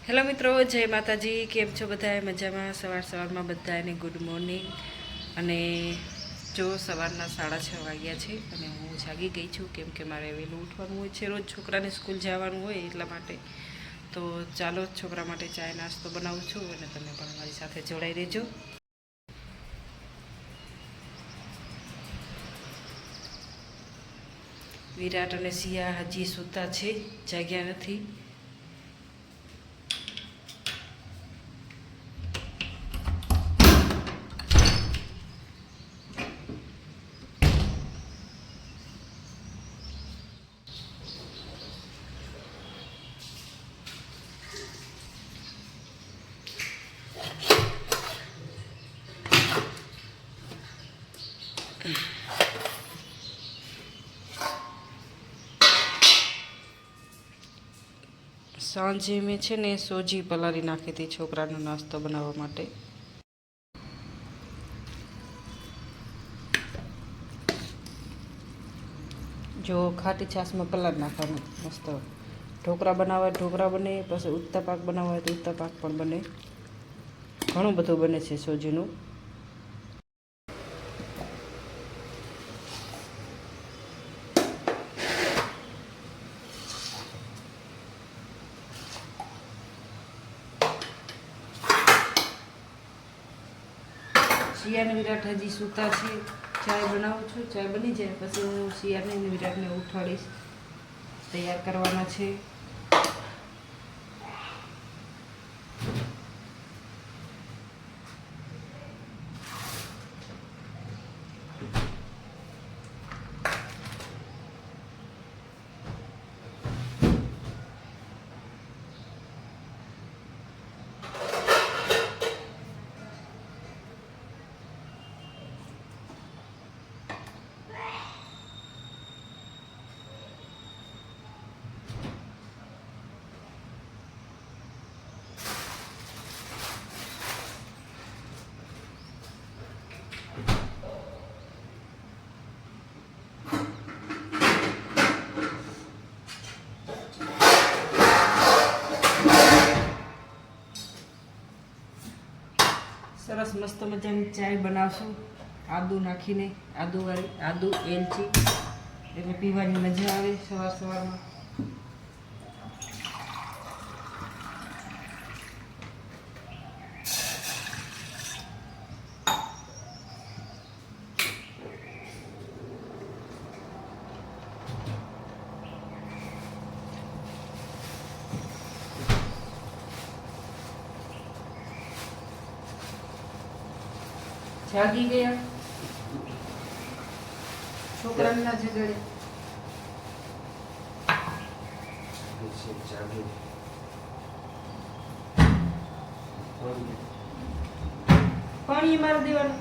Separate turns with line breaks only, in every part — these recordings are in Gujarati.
હેલો મિત્રો, જય માતાજી. કેમ છો બધા? મજામાં? સવારમાં બધાને ગુડ મોર્નિંગ. અને જો સવારના 6:30 વાગ્યા છે અને હું જાગી ગઈ છું, કેમ કે મારે વહેલું ઉઠવાનું હોય છે. રોજ છોકરાને સ્કૂલ જવાનું હોય એટલા માટે. તો ચાલો છોકરા માટે ચાય નાસ્તો બનાવું છું અને તમે પણ મારી સાથે જોડાઈ રહેજો. વિરાટ અને સિયા હજી સૂતા છે, જાગ્યા નથી. સાંજે મેં છે ને સોજી પલાળી નાખી હતી છોકરાનો નાસ્તો બનાવવા માટે. જો ખાટી છાશમાં પલાળી નાખવાનું મસ્ત. ઢોકળા બનાવવા ઢોકળા બને, પછી ઉત્તપાક બનાવવા હોય તો ઉત્તપાક પણ બને. ઘણું બધું બને છે સોજીનું. સિયાને વિરાટ હજી સૂતા છે. ચાય બનાવું છું, ચાય બની જાય પછી હું સિયાને વિરાટને ઉઠાડીશ. તૈયાર કરવાના છે. સરસ મસ્ત મજાની ચાય બનાવશું આદુ નાખીને. આદુ એલચી એટલે પીવાની મજા આવે સવારમાં. જાગી ગયા છોકરાને ના જગાડે. પાણી મારી દેવાનું.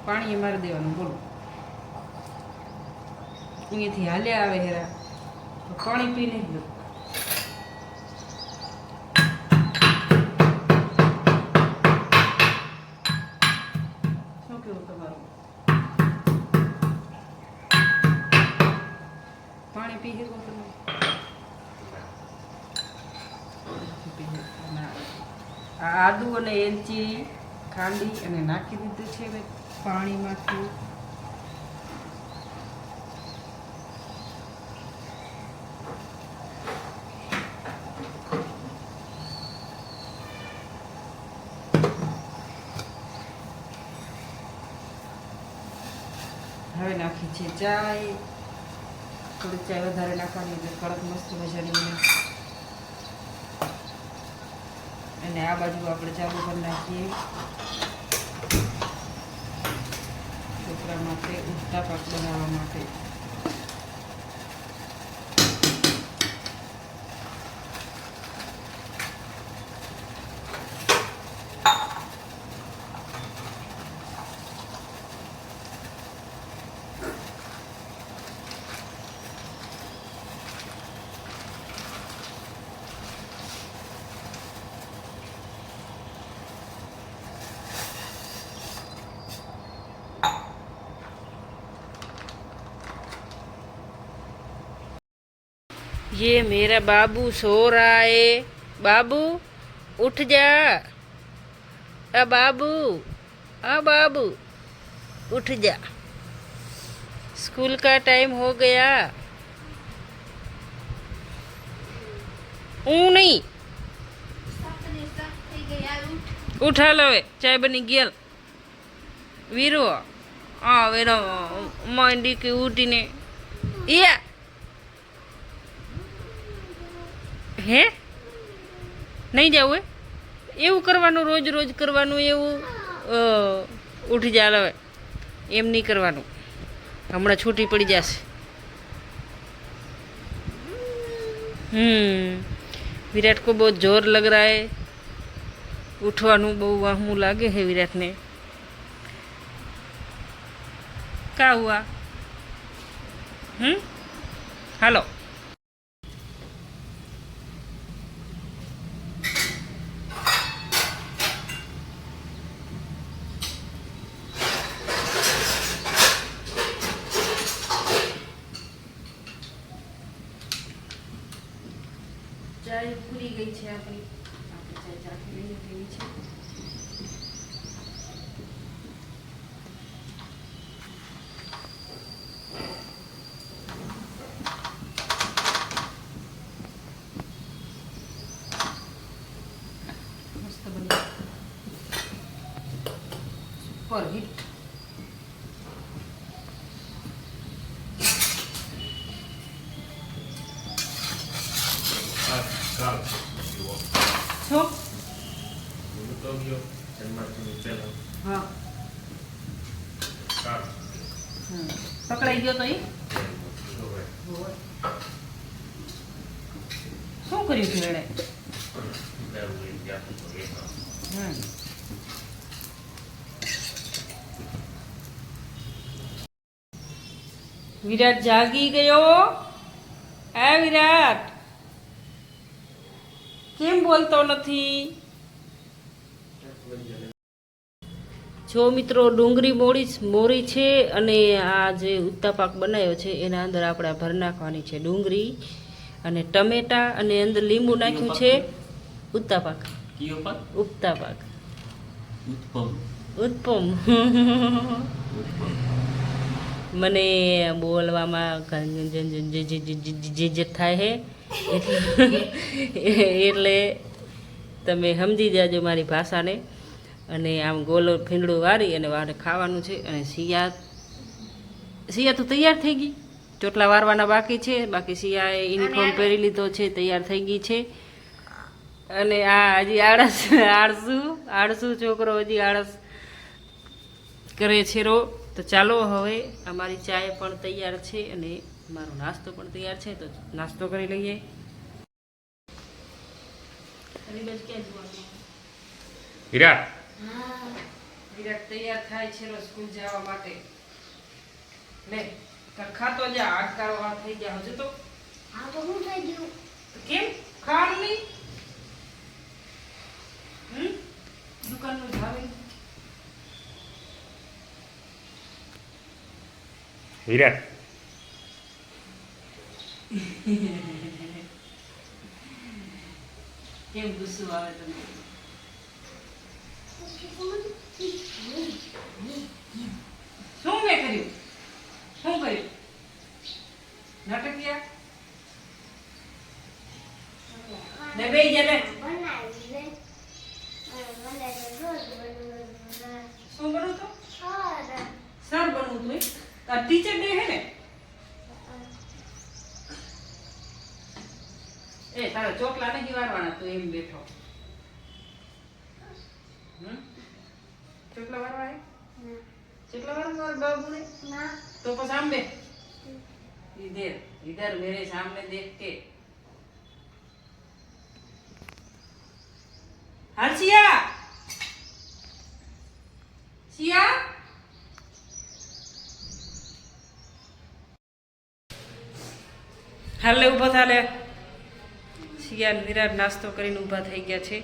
પાણી મારી દેવાનું. બોલો, અહીંયાથી હાલ્યા આવે હેરા પાણી પીને જ લો. શું કેવું તમારું? પાણી પી શકો તમે? આ આદુ અને એલચી ખાંડી અને નાખી દીધું છે પાણીમાંથી. હવે નાખી છે ચાય. થોડી ચાય વધારે નાખવાની એટલે કડક મસ્ત મજાની બને. અને આ બાજુ આપણે ચાલુ કરી નાખીએ છોકરા માટે ઉત્તપાક બનાવવા માટે. ये मेरा बाबू सो रहा है। बाबू उठ जा। बाबू बाबू उठ जा, स्कूल का टाइम हो गया। હું નહીં ઉઠા લવે ચાય બની ગયેલ વીરો વેરો માંડી કે ઉઠીને યા હે નહીં જવું એવું કરવાનું, રોજ રોજ કરવાનું એવું? ઉઠી જા હવે, એમ નહીં કરવાનું, હમણાં છૂટી પડી જશે. विराट को बहुत जोर लग रहा है, उठवानु बहु वाहू लागे है विराट ने. क्या हुआ? हेलो ચાય પૂરી ગઈ છે આપણી. આપણે ચાય ચાખી લઈએ કેવી છે. મસ્ત બની, સુપર હિટ. શું? હા પકડાઈ ગયો તો એ શું કર્યું હતું એણે? વિરાટ જાગી ગયો. વિરાટ કેમ બોલતો નથી? જો મિત્રો, ડુંગળી મોરી છે અને આ જે ઉત્તાપાક બનાવ્યો છે એના અંદર આપણે ભર નાખવાની છે ડુંગળી અને ટમેટા અને અંદર લીંબુ નાખ્યું છે. ઉત્તાપાક ઉત્તાપાક ઉત્પમ મને બોલવામાં જે થાય છે એટલે તમે સમજી જાજો મારી ભાષાને. અને આમ ગોલો ફીંડું વારી અને વારે ખાવાનું છે. અને સિયા તો તૈયાર થઈ ગઈ, ચોટલા વારવાના બાકી છે. બાકી સિયાએ યુનિફોર્મ પહેરી લીધો છે, તૈયાર થઈ ગઈ છે. અને આ હજી આળસુ છોકરો હજી આળસ કરે છે રો. તો ચાલો હવે અમારી ચાય પણ તૈયાર છે અને મારો નાસ્તો પણ તૈયાર છે, તો નાસ્તો કરી લઈએ.
વિરાટ
વિરાટ તૈયાર થાય છે સ્કૂલ જવા માટે. લે ખાતો જા, આટકારો વાર થઈ ગયા હજુ તો.
હા તો હું થઈ ગયું.
કેમ ખાવાનું નહીં? દુકાનનું ભાવે
વિરાટ
કેમ ગુસ્સો આવે તમને? શું મેં કર્યું? શું કર્યું? નાટકિયા ને બે જને શું બનવું તો? સર બનવું તું? ટીચર ડે હે ને? એ તારા ચોકલા નહીં વારવાના, તું એમ બેઠો. ચોકલા વારવા હે? ચોકલા વારવા બાબુ ને? तो बस सामने इधर इधर मेरे सामने देख के. हाल सिया सिया हाल उभा था ले. સિયા વિરાટ નાસ્તો કરીને ઊભા થઈ ગયા છે.